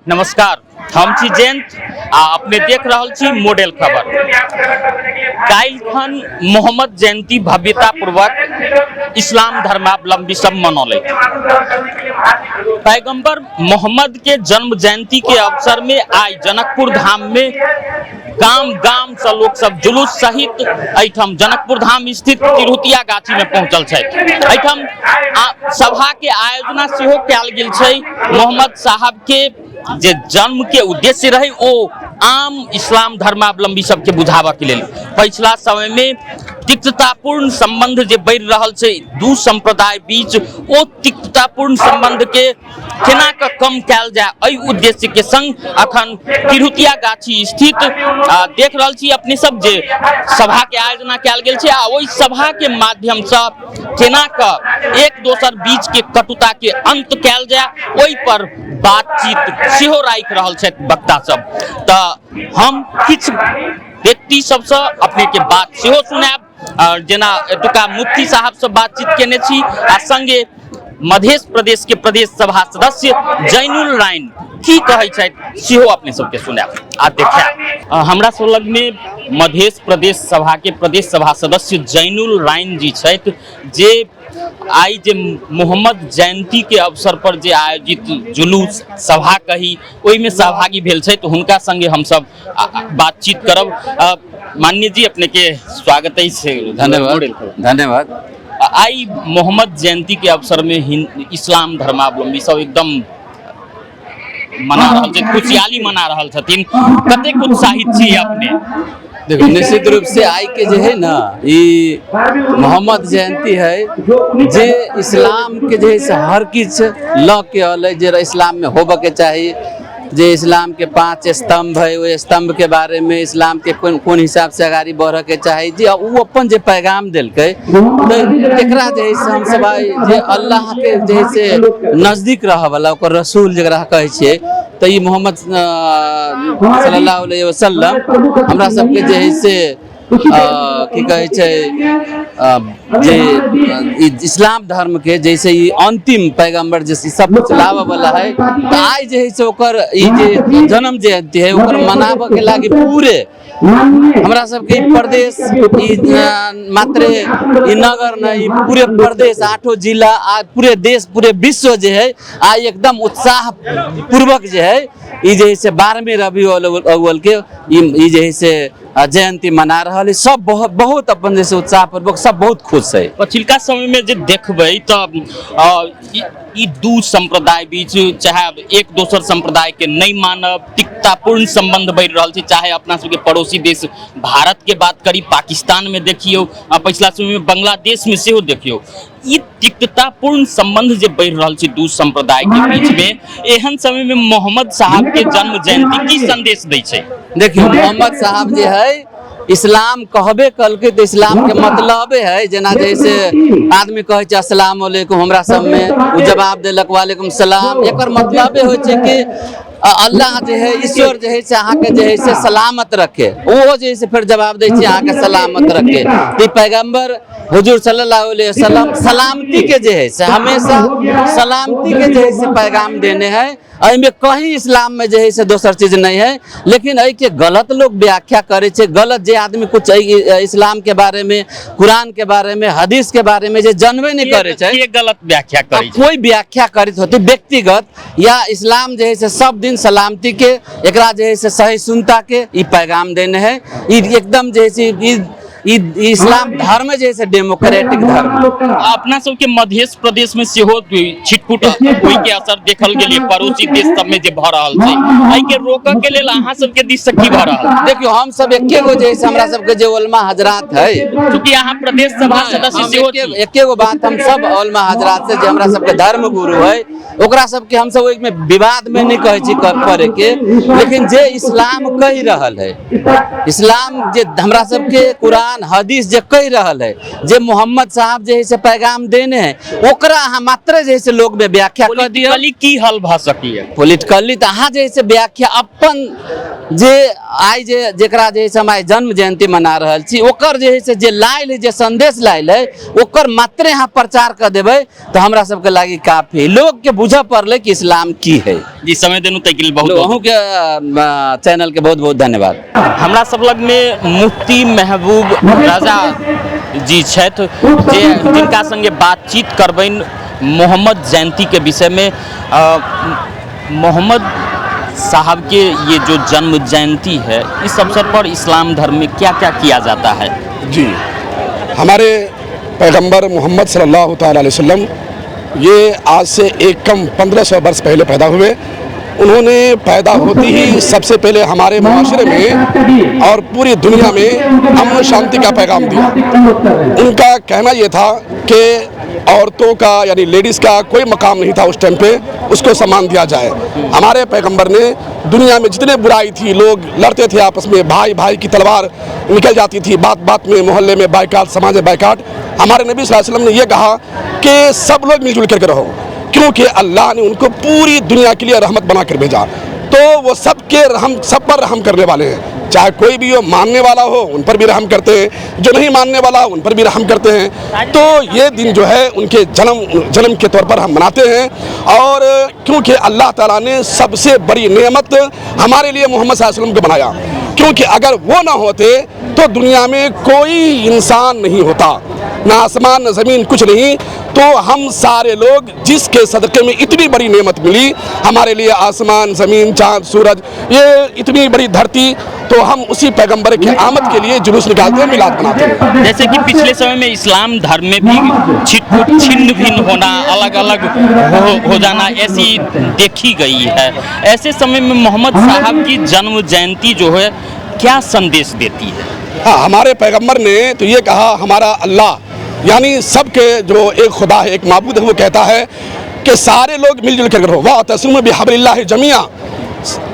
नमस्कार, हम छी जयंत आ अपने देख रहल छी मॉडल खबर। काल्हि खन मोहम्मद जयंती भव्यता पूर्वक इस्लाम धर्मावलंबी सब मनौले। पैगंबर मोहम्मद के जन्म जयंती के अवसर में आई जनकपुर धाम में गाम गाम से लोग सब जुलूस सहित एठम जनकपुर धाम स्थित तिरहुतिया गाछी में पहुंचल छै। एठम सभा के आयोजना सेहो कयल गेल छै। मोहम्मद साहब के जे जन्म के उद्देश्य रहे ओ आम इस्लाम धर्मावलंबी सबके बुझावा के लेल पिछला समय में तिक्ततापूर्ण संबंध जे बढ़ि रहल छै दू संप्रदाय बीच, ओ तिक्ततापूर्ण संबंध के केना के कम कयल जाय, एहि उद्देश्य के संग अखन तिरहुतिया गाछी स्थित देख रहल छी अपने सब जे सभा के आयोजना कयल गेल छै आ ओहि सभा के माध्यम से केना के एक दोसर बीच के कटुता के अंत कयल जाय ओहि पर बातचीत सेहो राखि रहल छथि वक्ता सब। तऽ हम किछु व्यक्ति सबसे अपने के बात सेहो सुनायब, जेना एतुका मुफ्ती साहब से बातचीत केने छी आ संगे मध्य प्रदेश के प्रदेश सभा सदस्य जैनुल राइन की कहै छथि सेहो अपने सबके सुनायब आ देखायब। हमरा सब लग में मध्य प्रदेश सभा के प्रदेश सभा सदस्य जैनुल राइन जी छथि, जे आई जे मोहम्मद जयंती के अवसर पर जे आयोजित जुलूस सभा कही ओहि में सहभागी भेल छै, तो हुनका संगे हम सब बातचीत करब। माननीय जी अपने के स्वागत है। धन्यवाद। आई मोहम्मद जयंती के अवसर में इस्लाम धर्मावलंबी सब एकदम मना रहल छै, खुशहाली मना रहल छथिन, कतेक उत्साहित छी अपने? देखो, निश्चित रूप से आई के जो है ना ये मोहम्मद जयंती है जे इस्लाम के जो है हर किछ ल के अल जे इस्लाम में होबे के चाहिए। जे इस्लाम के 5 स्तंभ है, वो स्तंभ के बारे में इस्लाम के कौन हिसाब से आगाड़ी बढ़े के चाहिए जी, वो अपन जे पैगाम दिलके एकरा जे है से हम सब जे अल्लाह के जे है से नजदीक रह वाला ओकर रसूल जकरा कहै छियै, तो ये मोहम्मद सल्लल्लाहु अलैहि वसल्लम हमरा सबके जे है से की कहे जे इस्लाम धर्म के जैसे ये अंतिम पैगंबर जैसे सब कुछ लावे वाला है, तो आज जे है से ओकर जे जन्म जयंती है ओकर मनावे के लागी पूरे हमरा सबके प्रदेश मात्र नगर नहीं पूरे प्रदेश 8 जिला आज पूरे देश पूरे विश्व जो है आज एकदम उत्साह पूर्वक जो है ये जे से 12वें रबीउल अव्वल के ये जे से जयंती मना रहा है। सब बहुत अपन जैसे उत्साह पूर्वक सब बहुत खुश है। पछिलका समय में जे देखबै त ई दू संप्रदाय बीच चाहे एक दोसर संप्रदाय के नहीं मानब तिक्ततापूर्ण संबंध बढ़ रहा है। चाहे अपना सबके पड़ोसी देश भारत के बात करी, पाकिस्तान में देखियो, पिछला समय में बांग्लादेश में सेहो देखियो, ई तिक्ततापूर्ण संबंध जे बढ़ रहा है दू संप्रदाय के बीच में, एहन समय में मोहम्मद साहब के जन्म जयंती की संदेश दै छै? देखियो, मोहम्मद साहब जे है इस्लाम कहबे कल के तो इस्लाम के मतलबे है जना जैसे आदमी कहे छै अस्सलाम वालेकुम, हमरा सब में वो जवाब देलक वालेकुम सलाम, एकर मतलबे हो छै कि अल्लाह जे है ईश्वर जे है से अहाँ के जे है से सलामत रखे, वो जे से फिर जवाब दे छै अहाँ के सलामत रखे। तो पैगंबर हुजूर सल्लल्लाहु अलैहि वसल्लम सलामती के जे है से हमेशा सलामती के जे है से पैगाम देने हैं। में कहीं इस्लाम में जो है से दोसर चीज नहीं है, लेकिन आई के गलत लोग व्याख्या करे छे, गलत जे आदमी कुछ इस्लाम के बारे में, कुरान के बारे में, हदीस के बारे में जे जानबे नहीं करे छे, ये गलत व्याख्या करे छे। कोई व्याख्या करत होती व्यक्तिगत या इस्लाम जो है से सब दिन सलामती के एकरा जो है से सहिष्णुता के ई पैगाम देने हैं। एकदम जो है से इस्लाम धर्म जैसे डेमोक्रेटिक धर्म अपना सबके मध्य प्रदेश में सेहो छिटपुट होय के असर देखल गेलिए, पड़ोसी देश सब में जे भ रहल छै, एहि के रोकऽ के लेल अहाँ सबके दिस से की भ रहल? देखियो, हम सब एके गो जैसे हमरा सबके जे उलमा हजरात है, क्योंकि अहाँ प्रदेश सभा सदस्य सेहो छी, एके गो बात हम सब उलमा हजरात से जे हमरा सबके धर्म गुरु है ओकरा सबके हम सब ओहि में विवाद में नहीं कहे छी करे के, लेकिन जे इस्लाम कहि रहल है, इस्लाम जे हमरा सबके कुरान कुरान हदीस जे कह रहल है, जे मोहम्मद साहब जे है से पैगाम देने हैं, ओकरा अहाँ मात्र जे है से लोग में व्याख्या कर दिया। पॉलिटिकली की हल भ सकिए? पॉलिटिकली तो अहाँ जे है से व्याख्या अपन जे आइ जे जेकरा जे है से हम आइ जन्म जयंती मना रहल छी, ओकर जे है से जे लायल है, जे संदेश लायल है, ओकर मात्रे अहाँ प्रचार कर देबै तो हमरा सबके लागी काफी। लोग के बुझ पड़ले कि इस्लाम की है। जी, समय देनु तै के लिए बहुत अहूँ के चैनल के बहुत बहुत धन्यवाद। हमरा सब लग में मुफ्ती महबूब राजा जी छथि, जे जिनका संगे बातचीत करबनि मोहम्मद जयंती के विषय में। मोहम्मद साहब के ये जो जन्म जयंती है, इस अवसर पर इस्लाम धर्म में क्या क्या किया जाता है? जी, हमारे पैगंबर मोहम्मद सल्लल्लाहु अलैहि वसल्लम ये आज से एक कम 1500 वर्ष पहले पैदा हुए। उन्होंने पैदा होते ही सबसे पहले हमारे माशरे में और पूरी दुनिया में अमन शांति का पैगाम दिया। उनका कहना ये था कि औरतों का यानी लेडीज़ का कोई मकाम नहीं था उस टाइम पे, उसको सम्मान दिया जाए। हमारे पैगंबर ने दुनिया में जितने बुराई थी, लोग लड़ते थे आपस में, भाई भाई की तलवार निकल जाती थी, बात बात में, मोहल्ले में बाइकाट, समाज में बाइकाट, हमारे नबी सल्लल्लाहु अलैहि वसल्लम ने ये कहा कि सब लोग मिलजुल करके रहो, क्योंकि अल्लाह ने उनको पूरी दुनिया के लिए रहमत बना कर भेजा। तो वो सबके रहम, सब पर रहम करने वाले हैं। चाहे कोई भी हो, मानने वाला हो उन पर भी रहम करते हैं, जो नहीं मानने वाला उन पर भी रहम करते हैं। तो ये दिन जो है उनके जन्म के तौर पर हम मनाते हैं। और क्योंकि अल्लाह ताला ने सबसे बड़ी नेमत हमारे लिए मोहम्मद सल्लल्लाहु अलैहि वसल्लम को बनाया, क्योंकि अगर वो ना होते तो दुनिया में कोई इंसान नहीं होता, ना आसमान ना ज़मीन, कुछ नहीं। तो हम सारे लोग जिसके सदक़े में इतनी बड़ी नेमत मिली हमारे लिए, आसमान, ज़मीन, चाँद, सूरज, ये इतनी बड़ी धरती, तो हम उसी पैगंबर की आमद के लिए जुलूस निकालते हैं, मिलाद मनाते हैं। जैसे कि पिछले समय में इस्लाम धर्म में भी छिन्न भिन्न होना, अलग अलग हो जाना, ऐसी देखी गई है। ऐसे समय में मोहम्मद साहब की जन्म जयंती जो है क्या संदेश देती है? हाँ, हमारे पैगंबर ने तो ये कहा, हमारा अल्लाह यानी सबके जो एक खुदा है, एक माबूद है, वो कहता है कि सारे लोग मिलजुल कर रहो, वातसिमू बिहब्लिल्लाहि जमीआ।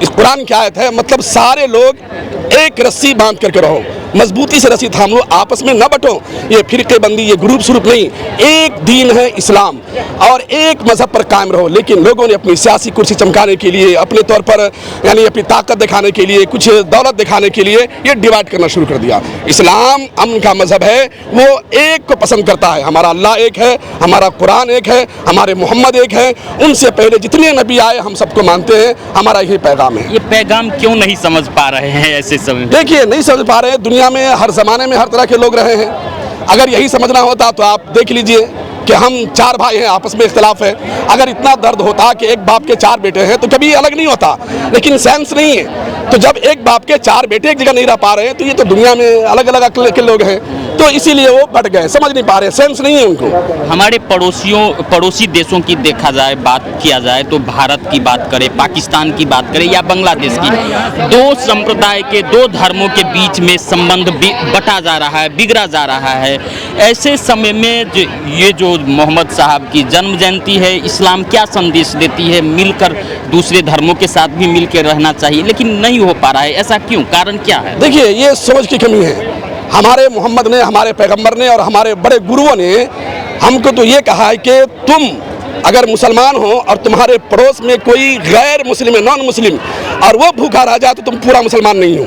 इस कुरान की आयत है, मतलब सारे लोग एक रस्सी बांध करके रहो, मजबूती से रस्सी थाम लो, आपस में न बटो। ये फिरके बंदी, ये ग्रुप स्वरूप नहीं, एक दीन है इस्लाम और एक मजहब पर कायम रहो। लेकिन लोगों ने अपनी सियासी कुर्सी चमकाने के लिए, अपने तौर पर यानी अपनी ताकत दिखाने के लिए, कुछ दौलत दिखाने के लिए ये डिवाइड करना शुरू कर दिया। इस्लाम अमन का मजहब है, वो एक को पसंद करता है। हमारा अल्लाह एक है, हमारा कुरान एक है, हमारे मोहम्मद एक है, उनसे पहले जितने नबी आए हम सबको मानते हैं, हमारा यही पैगाम है। ये पैगाम क्यों नहीं समझ पा रहे हैं ऐसे समय? देखिए, नहीं समझ पा रहे हैं। दुनिया में हर जमाने में हर तरह के लोग रहे हैं। अगर यही समझना होता तो आप देख लीजिए कि हम 4 भाई हैं, आपस में इख्तलाफ है। अगर इतना दर्द होता कि एक बाप के 4 बेटे हैं तो कभी अलग नहीं होता, लेकिन सेंस नहीं है। तो जब एक बाप के 4 बेटे एक जगह नहीं रह पा रहे हैं तो ये तो दुनिया में अलग अलग अक्ल के लोग हैं, तो इसीलिए वो बढ़ गए, समझ नहीं पा रहे, सेंस नहीं है उनको। हमारे पड़ोसी देशों की देखा जाए, बात किया जाए तो भारत की बात करें, पाकिस्तान की बात करें या बांग्लादेश की, 2 संप्रदाय के 2 धर्मों के बीच में संबंध बटा जा रहा है, बिगड़ा जा रहा है। ऐसे समय में ये जो मोहम्मद साहब की जन्म जयंती है, इस्लाम क्या संदेश देती है? मिलकर दूसरे धर्मों के साथ भी मिलकर रहना चाहिए, लेकिन नहीं हो पा रहा है, ऐसा क्यों? कारण क्या है? देखिए, ये सोच की कमी है। हमारे मोहम्मद ने, हमारे पैगंबर ने और हमारे बड़े गुरुओं ने हमको तो ये कहा है कि तुम अगर मुसलमान हो और तुम्हारे पड़ोस में कोई गैर मुस्लिम है, नॉन मुस्लिम, और वो भूखा रह जाए तो तुम पूरा मुसलमान नहीं हो।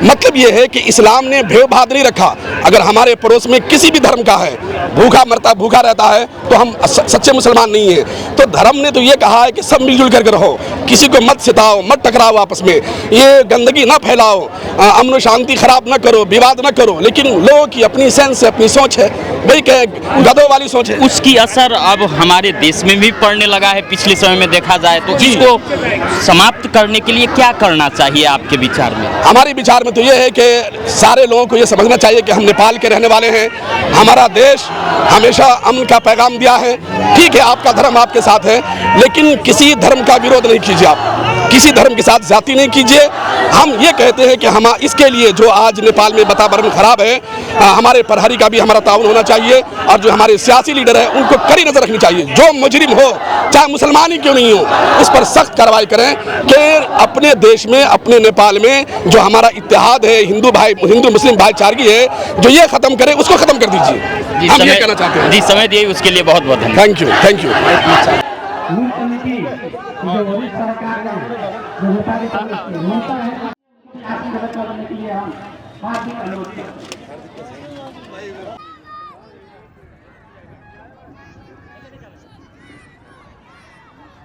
मतलब ये है कि इस्लाम ने भेदभाव नहीं रखा। अगर हमारे पड़ोस में किसी भी धर्म का है, भूखा रहता है तो हम सच्चे मुसलमान नहीं हैं। तो धर्म ने तो ये कहा है कि सब मिलजुल करके रहो, किसी को मत सिताओ, मत टकराओ आपस में, ये गंदगी ना फैलाओ, अमन शांति खराब ना करो, विवाद ना करो। लेकिन लोगों की अपनी सेंस है, अपनी सोच है, भाई क्या गधों वाली सोच है। उसकी असर अब हमारे देश में भी पड़ने लगा है पिछले समय में देखा जाए तो। इसको समाप्त करने के लिए क्या करना चाहिए आपके विचार में? हमारे विचार में तो ये है कि सारे लोगों को ये समझना चाहिए कि हम नेपाल के रहने वाले हैं। हमारा देश हमेशा अमन का पैगाम दिया है। ठीक है, आपका धर्म आपके साथ है, लेकिन किसी धर्म का विरोध नहीं कीजिए आप। किसी धर्म के साथ जाति नहीं कीजिए। हम ये कहते हैं कि हम इसके लिए जो आज नेपाल में वातावरण खराब है, हमारे प्रहरी का भी हमारा ताउन होना चाहिए और जो हमारे सियासी लीडर हैं उनको कड़ी नजर रखनी चाहिए। जो मुजरिम हो, चाहे मुसलमान ही क्यों नहीं हो, उस पर सख्त कार्रवाई करें कि अपने देश में, अपने नेपाल में जो हमारा इत्तेहाद है, हिंदू मुस्लिम भाईचारगी है, जो ये खत्म करे, उसको खत्म कर दीजिए। हम ये कहना चाहते हैं। जी, समय दिए उसके लिए बहुत बहुत धन्यवाद। Thank you, thank you.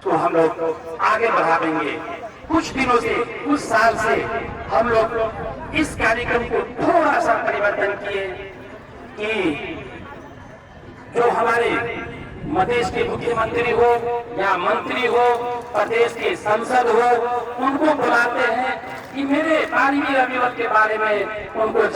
तो हम लोग आगे बढ़ा देंगे। कुछ दिनों से, कुछ साल से हम लोग इस कार्यक्रम को थोड़ा सा परिवर्तन किए कि जो हमारे मधेश के मुख्यमंत्री हो या मंत्री हो, प्रदेश के संसद हो, उनको बुलाते हैं कि मेरे 12वीं रविवार के बारे में उनको